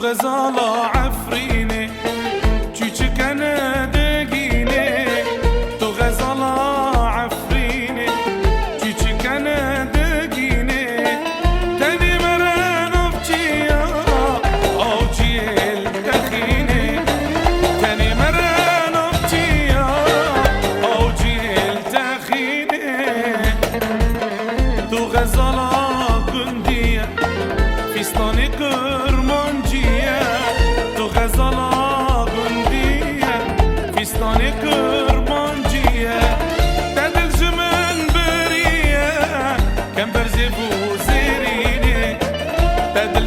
غزالة عفرينة چوچکنه دگینه تو غزالة عفرينة چوچکنه دگینه تنی مرن افچیا او جیل تخینه تنی مرن افچیا او جیل تخینه تو غزالة گندیه فیستانی کرمانجیه تو غزالة گندیه فیستانی کرمانجیه تدل جمن بریه کم برزی بو زیرینه تدل